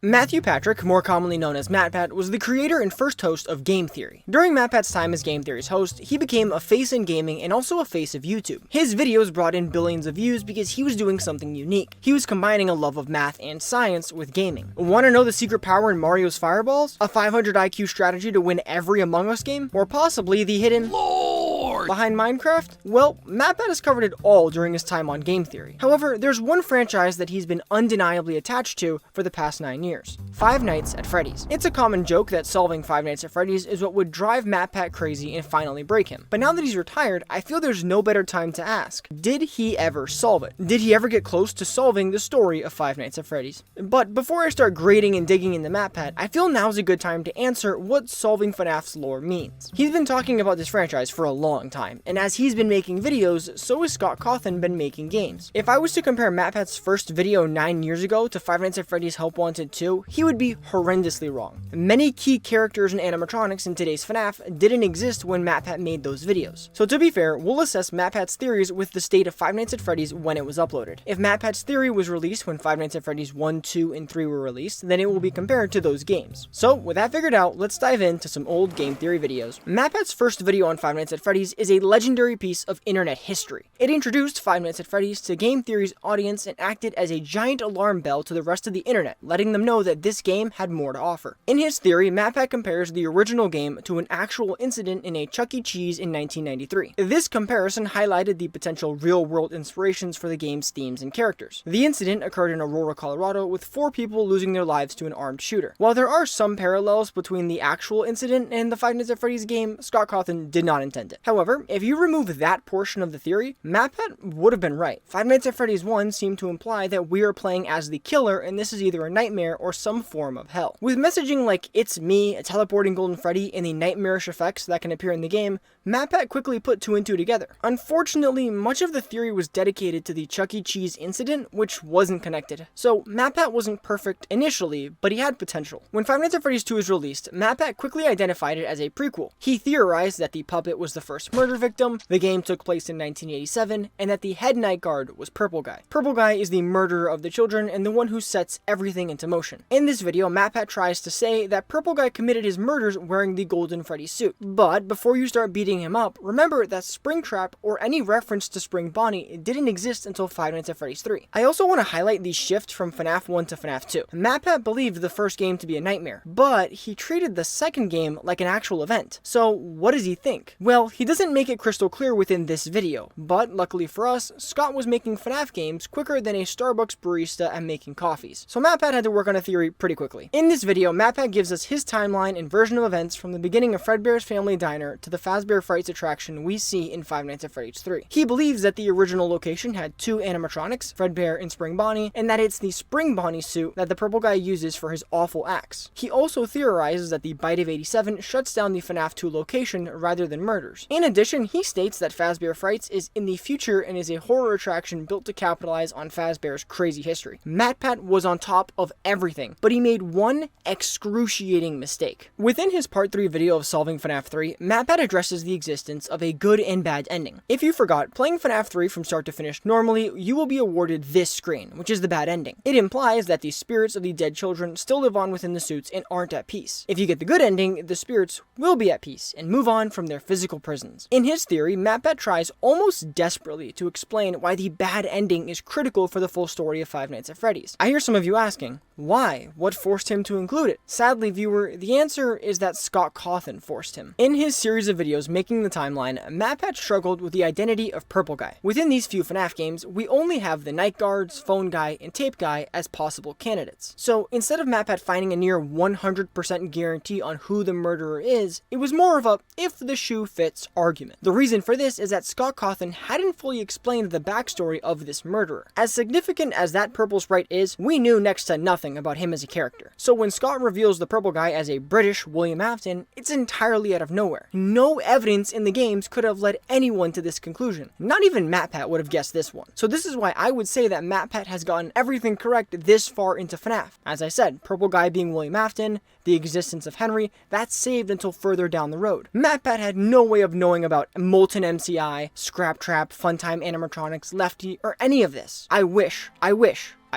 Matthew Patrick, more commonly known as Matpat, was the creator and first host of Game Theory. During Matpat's time as Game Theory's host, he became a face in gaming and also a face of YouTube. His videos brought in billions of views because he was doing something unique. He was combining a love of math and science with gaming. Want to know the secret power in Mario's Fireballs? A 500 IQ strategy to win every Among Us game? Or possibly the hidden Lord behind Minecraft? Well, Matpat has covered it all during his time on Game Theory. However, there's one franchise that he's been undeniably attached to for the past 9 years. Five Nights at Freddy's. It's a common joke that solving Five Nights at Freddy's is what would drive Matpat crazy and finally break him. But now that he's retired, I feel there's no better time to ask, did he ever solve it? Did he ever get close to solving the story of Five Nights at Freddy's? But before I start grading and digging into Matpat, I feel now's a good time to answer what solving FNAF's lore means. He's been talking about this franchise for a long time, and as he's been making videos, so has Scott Cawthon been making games. If I was to compare Matpat's first video 9 years ago to Five Nights at Freddy's Help Wanted 2, he would be horrendously wrong. Many key characters and animatronics in today's FNAF didn't exist when Matpat made those videos. So to be fair, we'll assess Matpat's theories with the state of Five Nights at Freddy's when it was uploaded. If Matpat's theory was released when Five Nights at Freddy's 1, 2, and 3 were released, then it will be compared to those games. So with that figured out, let's dive into some old Game Theory videos. Matpat's first video on Five Nights at Freddy's is a legendary piece of internet history. It introduced Five Nights at Freddy's to Game Theory's audience and acted as a giant alarm bell to the rest of the internet, letting them know that this game had more to offer. In his theory, Matpat compares the original game to an actual incident in a Chuck E. Cheese in 1993. This comparison highlighted the potential real-world inspirations for the game's themes and characters. The incident occurred in Aurora, Colorado, with 4 people losing their lives to an armed shooter. While there are some parallels between the actual incident and the Five Nights at Freddy's game, Scott Cawthon did not intend it. However, if you remove that portion of the theory, Matpat would have been right. Five Nights at Freddy's 1 seemed to imply that we are playing as the killer and this is either a nightmare or some form of hell. With messaging like "it's me," a teleporting Golden Freddy, and the nightmarish effects that can appear in the game, Matpat quickly put 2 and 2 together. Unfortunately, much of the theory was dedicated to the Chuck E. Cheese incident, which wasn't connected. So Matpat wasn't perfect initially, but he had potential. When Five Nights at Freddy's 2 was released, Matpat quickly identified it as a prequel. He theorized that the puppet was the first murder victim, the game took place in 1987, and that the head night guard was Purple Guy. Purple Guy is the murderer of the children and the one who sets everything into motion. In this video, Matpat tries to say that Purple Guy committed his murders wearing the Golden Freddy suit. But before you start beating him up, remember that Springtrap or any reference to Spring Bonnie didn't exist until Five Nights at Freddy's 3. I also want to highlight the shift from FNAF 1 to FNAF 2. Matpat believed the first game to be a nightmare, but he treated the second game like an actual event. So what does he think? Well, he doesn't make it crystal clear within this video, but luckily for us, Scott was making FNAF games quicker than a Starbucks barista at making coffees. So Matpat had to work on a theory pretty quickly. In this video, Matpat gives us his timeline and version of events from the beginning of Fredbear's Family Diner to the Fazbear Frights attraction we see in Five Nights at Freddy's 3. He believes that the original location had 2 animatronics, Fredbear and Spring Bonnie, and that it's the Spring Bonnie suit that the Purple Guy uses for his awful acts. He also theorizes that the Bite of 87 shuts down the FNAF 2 location rather than murders. In addition, he states that Fazbear Frights is in the future and is a horror attraction built to capitalize on Fazbear's crazy history. Matpat was on top of everything, but he made one excruciating mistake. Within his part 3 video of solving FNAF 3, Matpat addresses the existence of a good and bad ending. If you forgot, playing FNAF 3 from start to finish, normally you will be awarded this screen, which is the bad ending. It implies that the spirits of the dead children still live on within the suits and aren't at peace. If you get the good ending, the spirits will be at peace and move on from their physical prisons. In his theory, Matpat tries almost desperately to explain why the bad ending is critical for the full story of Five Nights at Freddy's. I hear some of you asking, why? What forced him to include it? Sadly, viewer, the answer is that Scott Cawthon forced him. In his series of videos making the timeline, Matpat struggled with the identity of Purple Guy. Within these few FNAF games, we only have the Night Guards, Phone Guy, and Tape Guy as possible candidates. So instead of Matpat finding a near 100% guarantee on who the murderer is, it was more of a if the shoe fits argument. The reason for this is that Scott Cawthon hadn't fully explained the backstory of this murderer. As significant as that purple sprite is, we knew next to nothing about him as a character. So when Scott reveals the Purple Guy as a British William Afton, it's entirely out of nowhere. No evidence in the games could have led anyone to this conclusion. Not even Matpat would have guessed this one. So this is why I would say that Matpat has gotten everything correct this far into FNAF. As I said, Purple Guy being William Afton, the existence of Henry, that's saved until further down the road. Matpat had no way of knowing about Molten MCI, Scrap Trap, Funtime Animatronics, Lefty, or any of this. I wish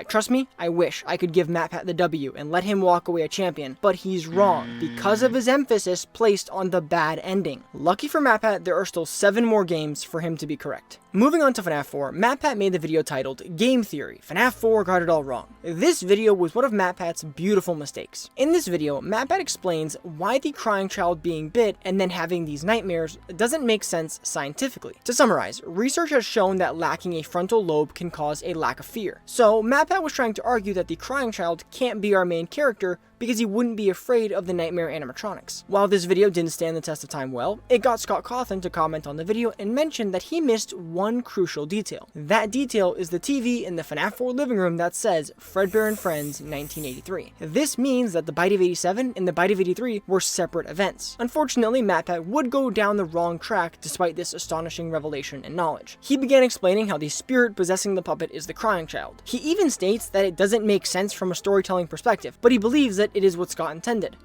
Trust me, I wish I could give Matpat the W and let him walk away a champion, but he's wrong because of his emphasis placed on the bad ending. Lucky for Matpat, there are still 7 more games for him to be correct. Moving on to FNAF 4, Matpat made the video titled Game Theory, FNAF 4 got it all wrong. This video was one of Matpat's beautiful mistakes. In this video, Matpat explains why the crying child being bit and then having these nightmares doesn't make sense scientifically. To summarize, research has shown that lacking a frontal lobe can cause a lack of fear. So Matpat was trying to argue that the crying child can't be our main character because he wouldn't be afraid of the nightmare animatronics. While this video didn't stand the test of time well, it got Scott Cawthon to comment on the video and mention that he missed one crucial detail. That detail is the TV in the FNAF 4 living room that says Fredbear and Friends 1983. This means that the Bite of 87 and the Bite of 83 were separate events. Unfortunately, Matpat would go down the wrong track despite this astonishing revelation and knowledge. He began explaining how the spirit possessing the puppet is the crying child. He even states that it doesn't make sense from a storytelling perspective, but he believes that it is what Scott intended.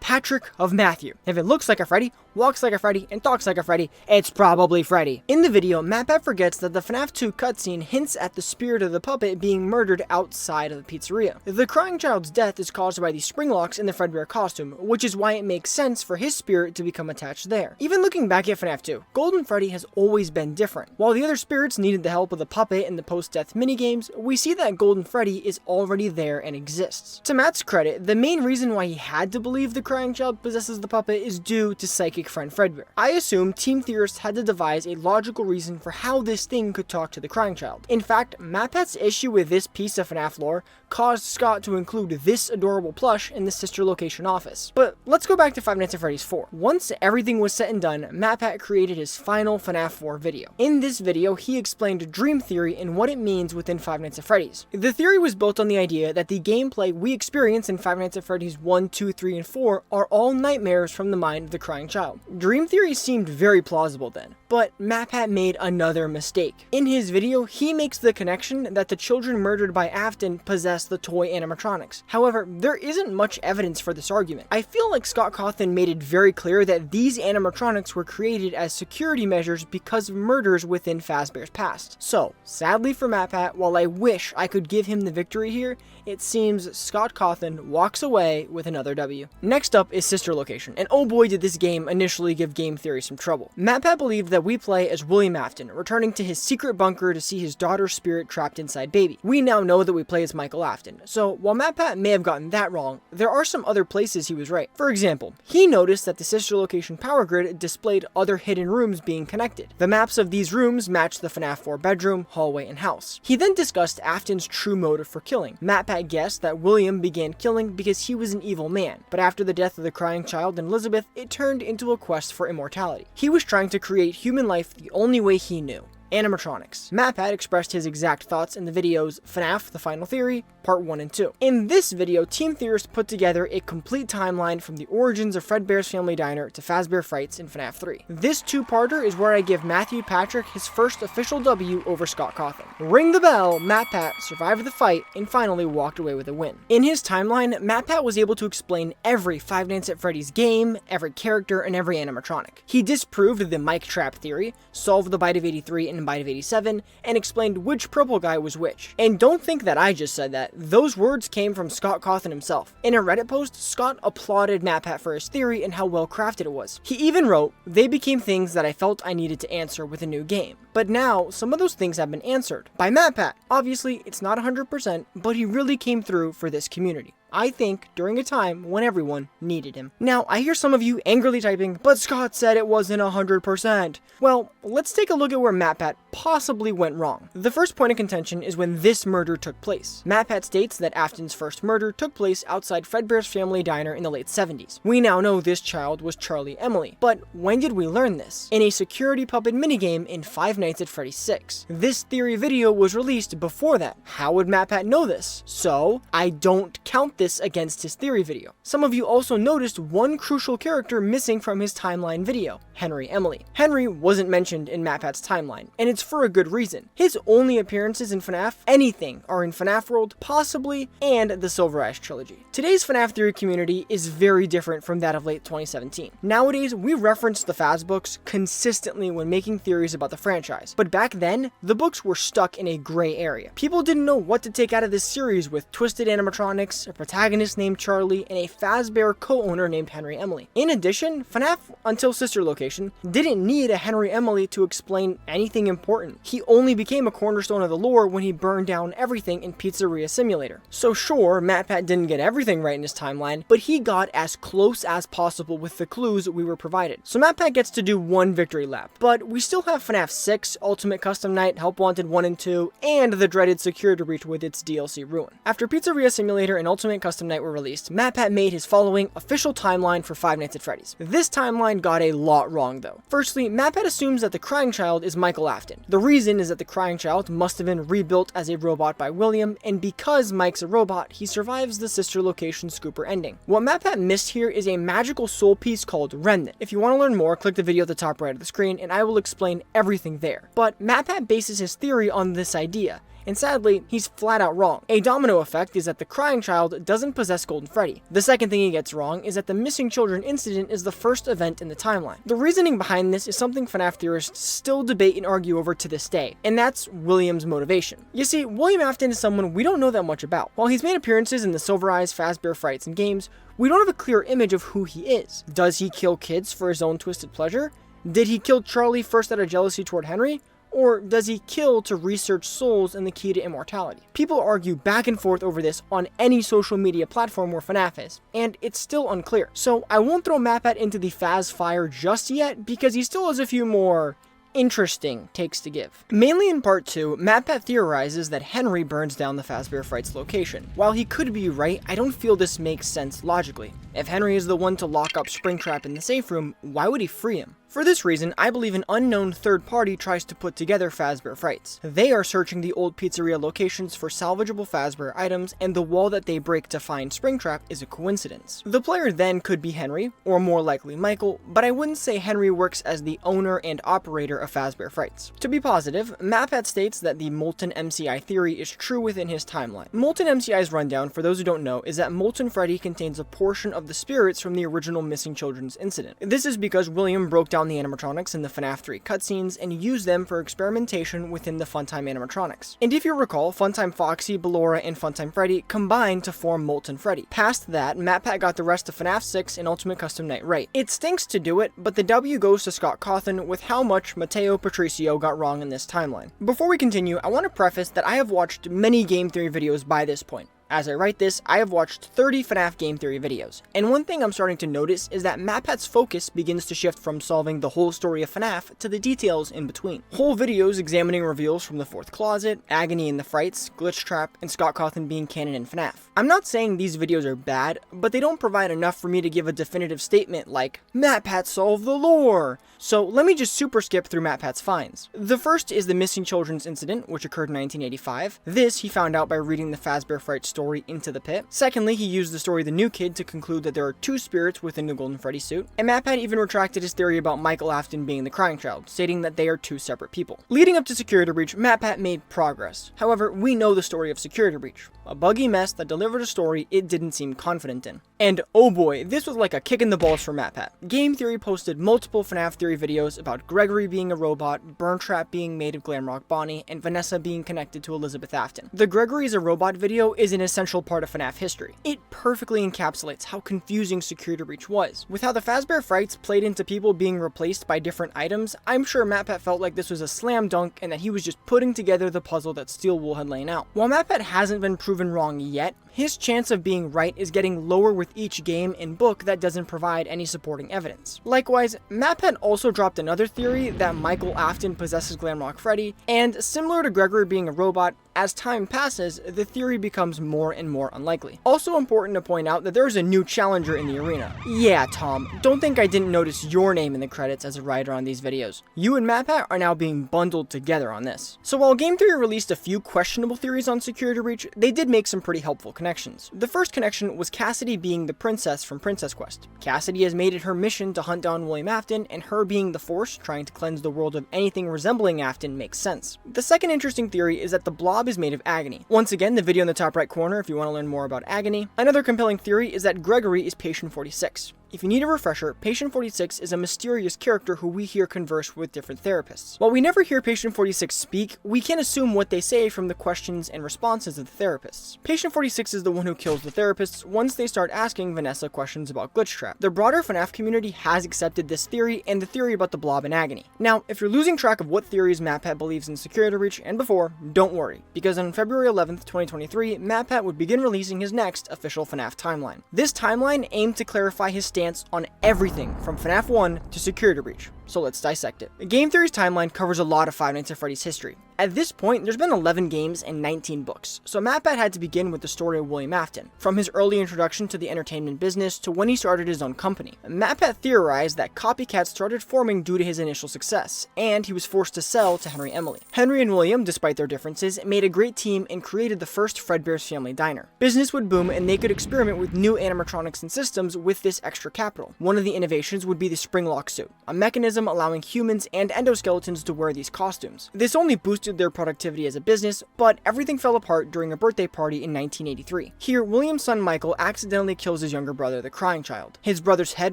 Patrick of Matthew. If it looks like a Freddy, walks like a Freddy, and talks like a Freddy, it's probably Freddy. In the video, Matpat forgets that the FNAF 2 cutscene hints at the spirit of the puppet being murdered outside of the pizzeria. The crying child's death is caused by the spring locks in the Fredbear costume, which is why it makes sense for his spirit to become attached there. Even looking back at FNAF 2, Golden Freddy has always been different. While the other spirits needed the help of the puppet in the post-death minigames, we see that Golden Freddy is already there and exists. To Matt's credit, the main reason why he had to believe the crying child possesses the puppet is due to psychic friend Fredbear. I assume team theorists had to devise a logical reason for how this thing could talk to the crying child. In fact, Matpat's issue with this piece of FNAF lore caused Scott to include this adorable plush in the sister location office. But let's go back to Five Nights at Freddy's 4. Once everything was said and done, Matpat created his final FNAF 4 video. In this video, he explained dream theory and what it means within Five Nights at Freddy's. The theory was built on the idea that the gameplay we experience in Five Nights at Freddy's 1, 2, 3, and 4 are all nightmares from the mind of the crying child. Dream theory seemed very plausible then, but Matpat made another mistake. In his video, he makes the connection that the children murdered by Afton possess the toy animatronics. However, there isn't much evidence for this argument. I feel like Scott Cawthon made it very clear that these animatronics were created as security measures because of murders within Fazbear's past. So, sadly for Matpat, while I wish I could give him the victory here, it seems Scott Cawthon walks away with another W. Next up is Sister Location, and oh boy did this game initially give game theory some trouble. Matpat believed that we play as William Afton, returning to his secret bunker to see his daughter's spirit trapped inside Baby. We now know that we play as Michael Afton, so while Matpat may have gotten that wrong, there are some other places he was right. For example, he noticed that the Sister Location power grid displayed other hidden rooms being connected. The maps of these rooms matched the FNAF 4 bedroom, hallway, and house. He then discussed Afton's true motive for killing. Matpat guessed that William began killing because he was an evil man, but after the death of the crying child and Elizabeth, it turned into a quest for immortality. He was trying to create human life the only way he knew. Animatronics. Matpat expressed his exact thoughts in the videos FNAF The Final Theory, Part 1 and 2. In this video, team theorists put together a complete timeline from the origins of Fredbear's Family Diner to Fazbear Frights in FNAF 3. This two-parter is where I give Matthew Patrick his first official W over Scott Cawthon. Ring the bell, Matpat survived the fight and finally walked away with a win. In his timeline, Matpat was able to explain every Five Nights at Freddy's game, every character, and every animatronic. He disproved the mic trap theory, solved the Bite of 83 and Bite of 87, and explained which purple guy was which. And don't think that I just said that, those words came from Scott Cawthon himself. In a Reddit post, Scott applauded Matpat for his theory and how well crafted it was. He even wrote, "They became things that I felt I needed to answer with a new game. But now, some of those things have been answered by Matpat." Obviously, it's not 100%, but he really came through for this community. I think during a time when everyone needed him. Now, I hear some of you angrily typing, "But Scott said it wasn't 100%. Well, let's take a look at where Matpat possibly went wrong. The first point of contention is when this murder took place. Matpat states that Afton's first murder took place outside Fredbear's Family Diner in the late 70s. We now know this child was Charlie Emily, but when did we learn this? In a security puppet minigame in Five Nights at Freddy's 6. This theory video was released before that. How would Matpat know this? So, I don't count this against his theory video. Some of you also noticed one crucial character missing from his timeline video, Henry Emily. Henry wasn't mentioned in Matpat's timeline, and it's for a good reason. His only appearances in FNAF, anything, are in FNAF World, possibly, and the Silver Ash trilogy. Today's FNAF theory community is very different from that of late 2017. Nowadays, we reference the Faz books consistently when making theories about the franchise. franchise. But back then, the books were stuck in a gray area. People didn't know what to take out of this series with twisted animatronics, a protagonist named Charlie, and a Fazbear co-owner named Henry Emily. In addition, FNAF Until Sister Location didn't need a Henry Emily to explain anything important. He only became a cornerstone of the lore when he burned down everything in Pizzeria Simulator. So sure, Matpat didn't get everything right in his timeline, but he got as close as possible with the clues we were provided. So Matpat gets to do one victory lap, but we still have FNAF 6, Ultimate Custom Night, Help Wanted 1 and 2, and the dreaded Security Breach with its DLC Ruin. After Pizzeria Simulator and Ultimate Custom Night were released, Matpat made his following official timeline for Five Nights at Freddy's. This timeline got a lot wrong though. Firstly, Matpat assumes that the crying child is Michael Afton. The reason is that the crying child must have been rebuilt as a robot by William, and because Mike's a robot, he survives the Sister Location scooper ending. What Matpat missed here is a magical soul piece called Remnant. If you want to learn more, click the video at the top right of the screen and I will explain everything there. But Matpat bases his theory on this idea, and sadly, he's flat out wrong. A domino effect is that the crying child doesn't possess Golden Freddy. The second thing he gets wrong is that the missing children incident is the first event in the timeline. The reasoning behind this is something FNAF theorists still debate and argue over to this day, and that's William's motivation. You see, William Afton is someone we don't know that much about. While he's made appearances in the Silver Eyes, Fazbear Frights, and games, we don't have a clear image of who he is. Does he kill kids for his own twisted pleasure? Did he kill Charlie first out of jealousy toward Henry? Or does he kill to research souls and the key to immortality? People argue back and forth over this on any social media platform where FNAF is, and it's still unclear. So I won't throw Matpat into the Faz fire just yet because he still has a few more interesting takes to give. Mainly in part 2, Matpat theorizes that Henry burns down the Fazbear Frights location. While he could be right, I don't feel this makes sense logically. If Henry is the one to lock up Springtrap in the safe room, why would he free him? For this reason, I believe an unknown third party tries to put together Fazbear Frights. They are searching the old pizzeria locations for salvageable Fazbear items, and the wall that they break to find Springtrap is a coincidence. The player then could be Henry, or more likely Michael, but I wouldn't say Henry works as the owner and operator of Fazbear Frights. To be positive, Matpat states that the Molten MCI theory is true within his timeline. Molten MCI's rundown, for those who don't know, is that Molten Freddy contains a portion of the spirits from the original Missing Children's incident. This is because William broke down the animatronics in the FNAF 3 cutscenes and used them for experimentation within the Funtime animatronics. And if you recall, Funtime Foxy, Ballora, and Funtime Freddy combined to form Molten Freddy. Past that, Matpat got the rest of FNAF 6 and Ultimate Custom Night right. It stinks to do it, but the W goes to Scott Cawthon with how much Matteo Patricio got wrong in this timeline. Before we continue, I want to preface that I have watched many game theory videos by this point. As I write this, I have watched 30 FNAF game theory videos, and one thing I'm starting to notice is that Matpat's focus begins to shift from solving the whole story of FNAF to the details in between. Whole videos examining reveals from the Fourth Closet, Agony in the Frights, Glitch Trap, and Scott Cawthon being canon in FNAF. I'm not saying these videos are bad, but they don't provide enough for me to give a definitive statement like, Matpat solved the lore! So let me just super skip through Matpat's finds. The first is the Missing Children's incident, which occurred in 1985. This he found out by reading the Fazbear Frights story Into the Pit. Secondly, he used the story The New Kid to conclude that there are two spirits within the Golden Freddy suit. And Matpat even retracted his theory about Michael Afton being the crying child, stating that they are two separate people. Leading up to Security Breach, Matpat made progress. However, we know the story of Security Breach. A buggy mess that delivered a story it didn't seem confident in. And oh boy, this was like a kick in the balls for Matpat. Game Theory posted multiple FNAF theory videos about Gregory being a robot, Burntrap being made of Glamrock Bonnie, and Vanessa being connected to Elizabeth Afton. The Gregory is a robot video is an essential part of FNAF history. It perfectly encapsulates how confusing Security Breach was. With how the Fazbear Frights played into people being replaced by different items, I'm sure Matpat felt like this was a slam dunk and that he was just putting together the puzzle that Steel Wool had laid out. While Matpat hasn't been proven wrong yet, his chance of being right is getting lower with each game and book that doesn't provide any supporting evidence. Likewise, Matpat also dropped another theory that Michael Afton possesses Glamrock Freddy, and similar to Gregory being a robot, as time passes, the theory becomes more and more unlikely. Also important to point out that there is a new challenger in the arena. Yeah, Tom, don't think I didn't notice your name in the credits as a writer on these videos. You and Matpat are now being bundled together on this. So while Game Theory released a few questionable theories on Security Breach, they did make some pretty helpful connections. The first connection was Cassidy being the princess from Princess Quest. Cassidy has made it her mission to hunt down William Afton, and her being the Force, trying to cleanse the world of anything resembling Afton, makes sense. The second interesting theory is that the Blob is made of Agony. Once again, the video in the top right corner if you want to learn more about Agony. Another compelling theory is that Gregory is Patient 46. If you need a refresher, Patient 46 is a mysterious character who we hear converse with different therapists. While we never hear Patient 46 speak, we can assume what they say from the questions and responses of the therapists. Patient 46 is the one who kills the therapists once they start asking Vanessa questions about Glitch Trap. The broader FNAF community has accepted this theory and the theory about the blob in agony. Now, if you're losing track of what theories Matpat believes in security breach and before, don't worry, because on February 11th, 2023, Matpat would begin releasing his next official FNAF timeline. This timeline aimed to clarify his stance on everything from FNAF 1 to security breach. So let's dissect it. Game Theory's timeline covers a lot of Five Nights at Freddy's history. At this point, there's been 11 games and 19 books, so Matpat had to begin with the story of William Afton, from his early introduction to the entertainment business to when he started his own company. Matpat theorized that copycats started forming due to his initial success, and he was forced to sell to Henry Emily. Henry and William, despite their differences, made a great team and created the first Fredbear's Family Diner. Business would boom and they could experiment with new animatronics and systems with this extra capital. One of the innovations would be the spring lock suit, a mechanism allowing humans and endoskeletons to wear these costumes. This only boosted their productivity as a business, but everything fell apart during a birthday party in 1983. Here, William's son Michael accidentally kills his younger brother, the crying child. His brother's head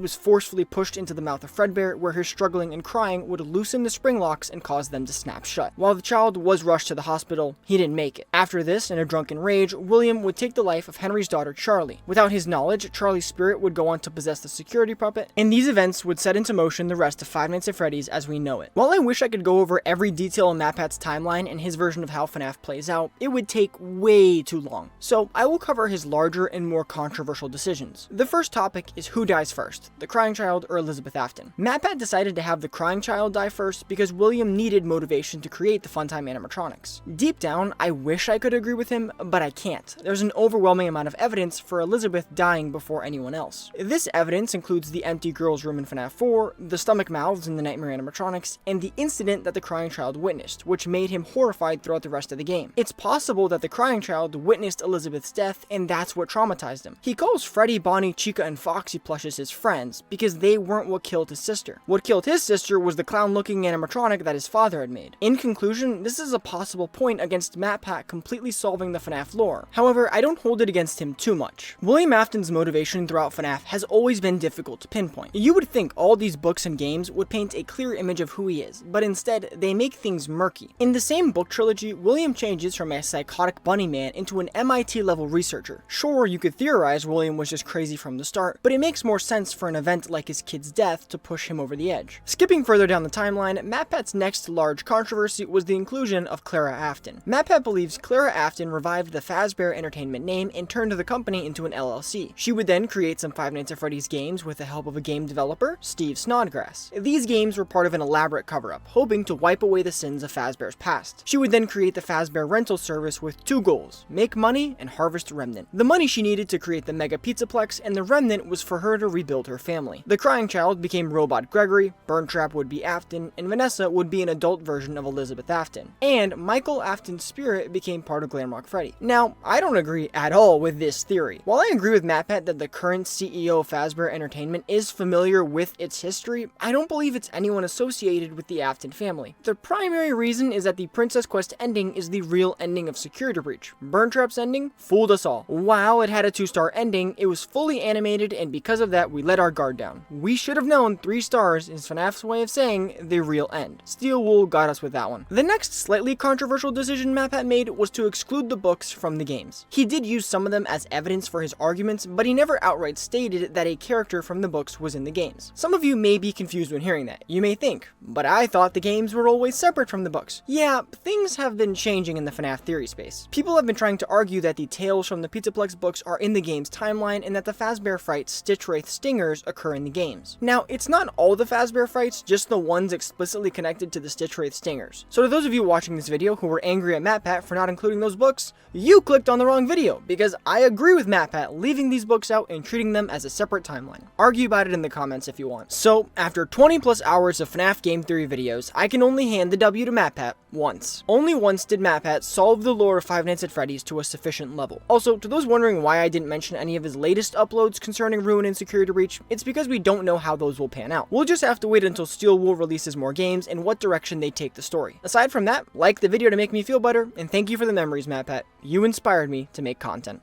was forcefully pushed into the mouth of Fredbear, where his struggling and crying would loosen the spring locks and cause them to snap shut. While the child was rushed to the hospital, he didn't make it. After this, in a drunken rage, William would take the life of Henry's daughter Charlie. Without his knowledge, Charlie's spirit would go on to possess the security puppet, and these events would set into motion the rest of Five Nights at Freddy's as we know it. While I wish I could go over every detail in Matpat's timeline and his version of how FNAF plays out, it would take way too long. So I will cover his larger and more controversial decisions. The first topic is who dies first, the crying child or Elizabeth Afton. Matpat decided to have the crying child die first because William needed motivation to create the Funtime animatronics. Deep down, I wish I could agree with him, but I can't. There's an overwhelming amount of evidence for Elizabeth dying before anyone else. This evidence includes the empty girl's room in FNAF 4, the stomach mouths in the Nightmare animatronics, and the incident that the crying child witnessed, which made him horrified throughout the rest of the game. It's possible that the crying child witnessed Elizabeth's death and that's what traumatized him. He calls Freddy, Bonnie, Chica, and Foxy plushes his friends because they weren't what killed his sister. What killed his sister was the clown-looking animatronic that his father had made. In conclusion, this is a possible point against Matpat completely solving the FNAF lore. However, I don't hold it against him too much. William Afton's motivation throughout FNAF has always been difficult to pinpoint. You would think all these books and games would paint a clear image of who he is, but instead, they make things murky. In the same book trilogy, William changes from a psychotic bunny man into an MIT-level researcher. Sure, you could theorize William was just crazy from the start, but it makes more sense for an event like his kid's death to push him over the edge. Skipping further down the timeline, Matpat's next large controversy was the inclusion of Clara Afton. Matpat believes Clara Afton revived the Fazbear Entertainment name and turned the company into an LLC. She would then create some Five Nights at Freddy's games with the help of a game developer, Steve Snodgrass. These games were part of an elaborate cover-up, hoping to wipe away the sins of Fazbear's past. She would then create the Fazbear rental service with two goals: make money and harvest remnant. The money she needed to create the Mega Pizzaplex, and the remnant was for her to rebuild her family. The crying child became Robot Gregory, Burntrap would be Afton, and Vanessa would be an adult version of Elizabeth Afton. And Michael Afton's spirit became part of Glamrock Freddy. Now, I don't agree at all with this theory. While I agree with Matpat that the current CEO of Fazbear Entertainment is familiar with its history, I don't believe it's anyone associated with the Afton family. The primary reason is that the Princess Quest ending is the real ending of Security Breach. Burntrap's ending fooled us all. While it had a 2-star ending, it was fully animated, and because of that, we let our guard down. We should have known 3 stars is FNAF's way of saying the real end. Steel Wool got us with that one. The next slightly controversial decision Matpat made was to exclude the books from the games. He did use some of them as evidence for his arguments, but he never outright stated that a character from the books was in the games. Some of you may be confused when hearing that. You may think, but I thought the games were always separate from the books. Yeah, things have been changing in the FNAF theory space. People have been trying to argue that the tales from the Pizzaplex books are in the game's timeline and that the Fazbear fright Stitch Wraith Stingers occur in the games. Now, it's not all the Fazbear frights, just the ones explicitly connected to the Stitch Wraith Stingers. So to those of you watching this video who were angry at Matpat for not including those books, you clicked on the wrong video, because I agree with Matpat leaving these books out and treating them as a separate timeline. Argue about it in the comments if you want. So, after 20 plus hours of FNAF game theory videos, I can only hand the W to Matpat once. Only once did Matpat solve the lore of Five Nights at Freddy's to a sufficient level. Also, to those wondering why I didn't mention any of his latest uploads concerning Ruin and Security Breach, it's because we don't know how those will pan out. We'll just have to wait until Steel Wool releases more games and what direction they take the story. Aside from that, like the video to make me feel better, and thank you for the memories, Matpat. You inspired me to make content.